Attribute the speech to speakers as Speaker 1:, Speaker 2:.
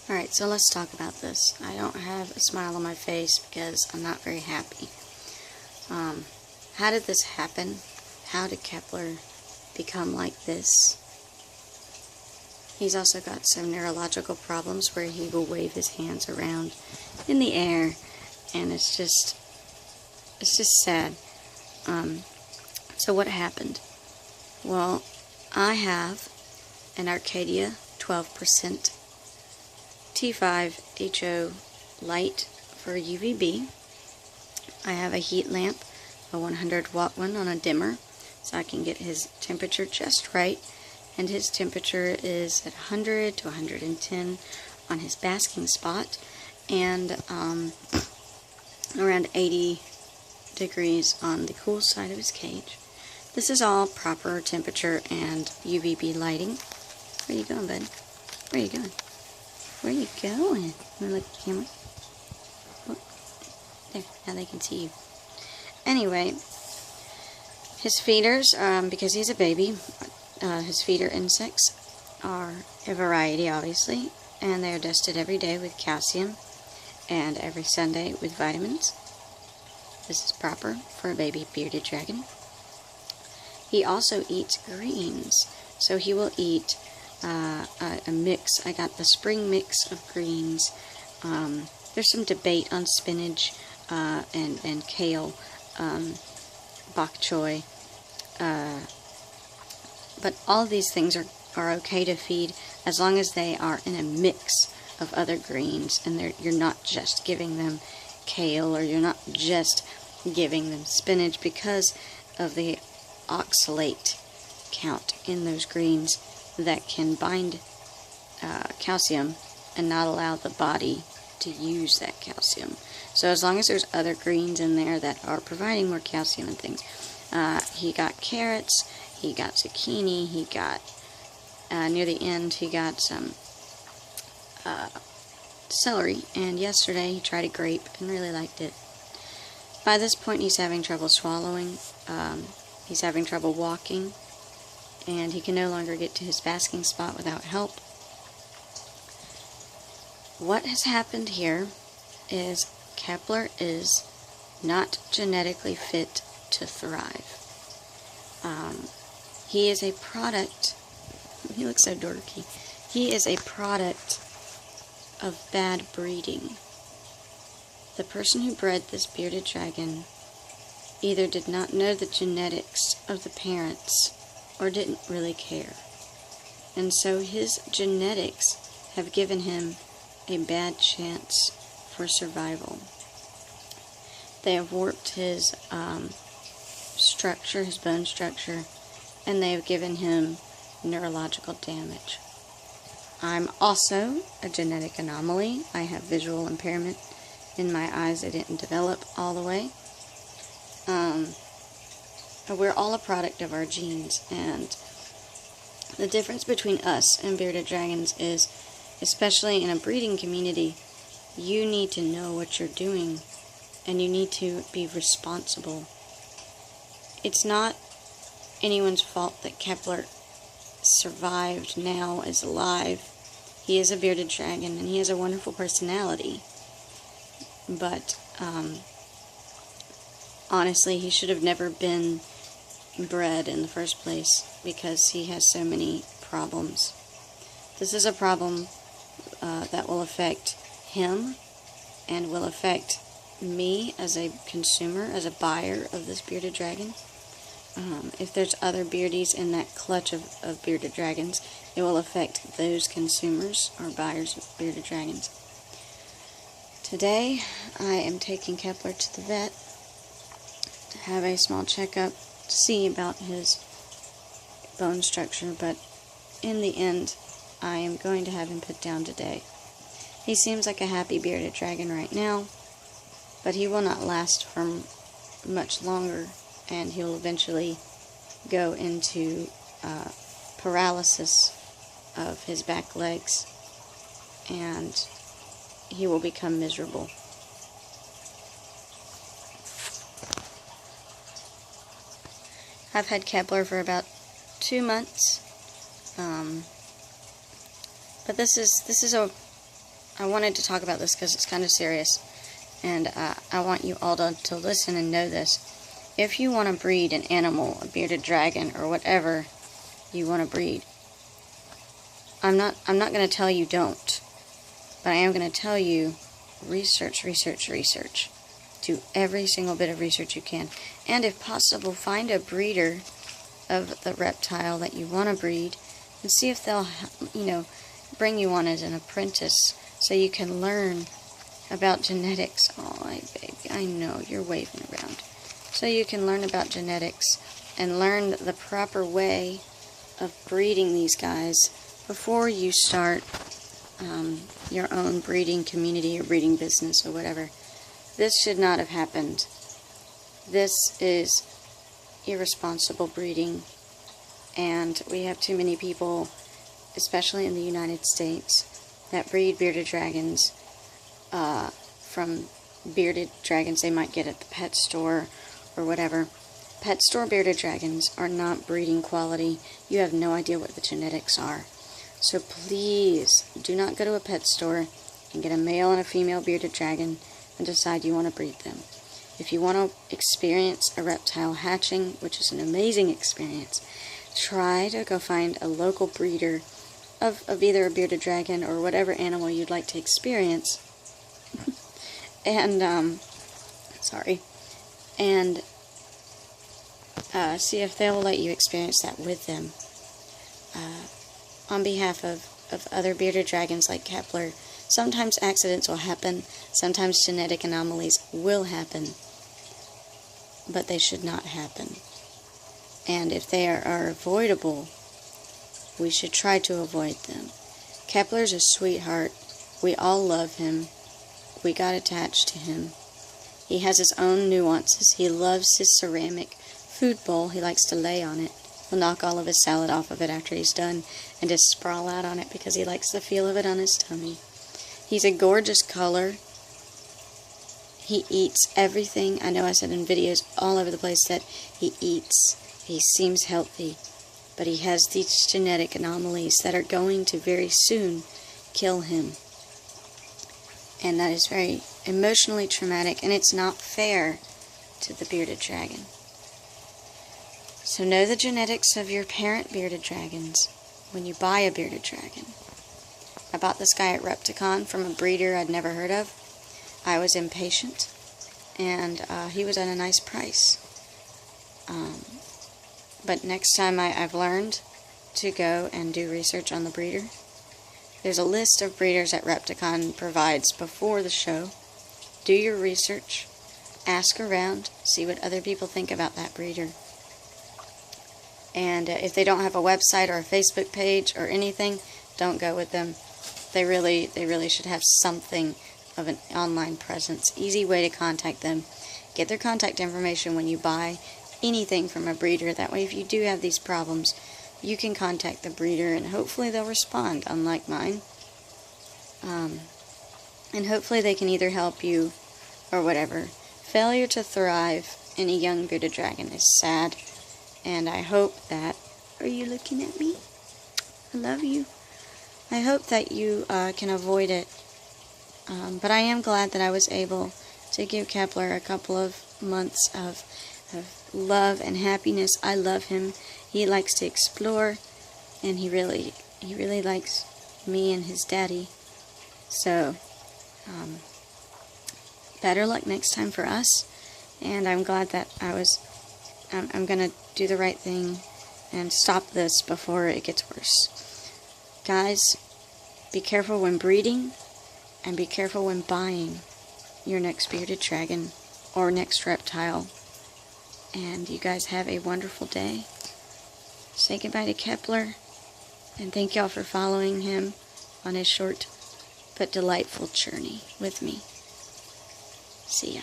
Speaker 1: Alright, so let's talk about this. I don't have a smile on my face because I'm not very happy. How did this happen? How did Kepler become like this? He's also got some neurological problems where he will wave his hands around in the air, and it's just sad. So what happened? Well, I have an Arcadia 12% T5 HO light for UVB. I have a heat lamp, a 100 watt one on a dimmer, so I can get his temperature just right. And his temperature is at 100 to 110 on his basking spot, and around 80 degrees on the cool side of his cage. This is all proper temperature and UVB lighting. Where are you going, bud? Where are you going? Where are you going? You want to look at the camera? Look. There, now they can see you. Anyway, his feeders, because he's a baby, his feeder insects are a variety, obviously, and they are dusted every day with calcium and every Sunday with vitamins. This is proper for a baby bearded dragon. He also eats greens, so he will eat a mix. I got the spring mix of greens. There's some debate on spinach and kale, bok choy, but all of these things are okay to feed as long as they are in a mix of other greens, and you're not just giving them kale, or you're not just giving them spinach, because of the oxalate count in those greens that can bind calcium and not allow the body to use that calcium. So as long as there's other greens in there that are providing more calcium and things. He got carrots, he got zucchini, he got, near the end, he got some celery, and yesterday he tried a grape and really liked it. By this point he's having trouble swallowing, he's having trouble walking, and he can no longer get to his basking spot without help. What has happened here is Kepler is not genetically fit to thrive. He is a product, he looks so dorky, he is a product of bad breeding. The person who bred this bearded dragon either did not know the genetics of the parents or didn't really care. And so his genetics have given him a bad chance for survival. They have warped his structure, his bone structure, and they have given him neurological damage. I'm also a genetic anomaly. I have visual impairment in my eyes. I didn't develop all the way. We're all a product of our genes, and the difference between us and bearded dragons is, especially in a breeding community, you need to know what you're doing, and you need to be responsible. It's not anyone's fault that Kepler survived, now is alive. He is a bearded dragon, and he has a wonderful personality. But, honestly, he should have never been bred in the first place, because he has so many problems. This is a problem that will affect him, and will affect me as a consumer, as a buyer of this bearded dragon. If there's other beardies in that clutch of bearded dragons, it will affect those consumers or buyers of bearded dragons. Today, I am taking Kepler to the vet to have a small checkup to see about his bone structure, but in the end, I am going to have him put down today. He seems like a happy bearded dragon right now, but he will not last for much longer, and he will eventually go into paralysis of his back legs, and he will become miserable. I've had Kepler for about 2 months, but this is a I wanted to talk about this because it's kind of serious, and I want you all to listen and know this. If you want to breed an animal, a bearded dragon, or whatever you want to breed, I'm not going to tell you don't, but I am going to tell you research, research, research. Do every single bit of research you can, and if possible, find a breeder of the reptile that you want to breed, and see if they'll, bring you on as an apprentice, so you can learn about genetics. Oh, baby, I know you're waving around. So you can learn about genetics and learn the proper way of breeding these guys before you start your own breeding community or breeding business or whatever. This should not have happened. This is irresponsible breeding, and we have too many people, especially in the United States, that breed bearded dragons from bearded dragons they might get at the pet store or whatever. Pet store bearded dragons are not breeding quality. You have no idea what the genetics are. So please do not go to a pet store and get a male and a female bearded dragon and decide you want to breed them. If you want to experience a reptile hatching, which is an amazing experience, try to go find a local breeder of either a bearded dragon or whatever animal you'd like to experience. And, see if they'll let you experience that with them. On behalf of other bearded dragons like Kepler, sometimes accidents will happen, sometimes genetic anomalies will happen, but they should not happen. And if they are avoidable, we should try to avoid them. Kepler's a sweetheart. We all love him. We got attached to him. He has his own nuances. He loves his ceramic food bowl. He likes to lay on it. He'll knock all of his salad off of it after he's done and just sprawl out on it because he likes the feel of it on his tummy. He's a gorgeous color. He eats everything. I know I said in videos all over the place that he eats. He seems healthy, but he has these genetic anomalies that are going to very soon kill him. And that is very emotionally traumatic, and it's not fair to the bearded dragon. So know the genetics of your parent bearded dragons when you buy a bearded dragon. I bought this guy at Reptile from a breeder I'd never heard of. I was impatient, and he was at a nice price. But next time I've learned to go and do research on the breeder. There's a list of breeders that Reptile provides before the show. Do your research, ask around, see what other people think about that breeder. And if they don't have a website or a Facebook page or anything, don't go with them. They really should have something of an online presence. Easy way to contact them. Get their contact information when you buy anything from a breeder. That way, if you do have these problems, you can contact the breeder and hopefully they'll respond, unlike mine. And hopefully they can either help you or whatever. Failure to thrive in a young bearded dragon is sad. And I hope that... Are you looking at me? I love you. I hope that you can avoid it. But I am glad that I was able to give Kepler a couple of months of love and happiness. I love him. He likes to explore, and he really likes me and his daddy. So, better luck next time for us. And I'm glad that I'm going to do the right thing and stop this before it gets worse. Guys, be careful when breeding, and be careful when buying your next bearded dragon or next reptile. And you guys have a wonderful day. Say goodbye to Kepler, and thank y'all for following him on his short but delightful journey with me. See ya.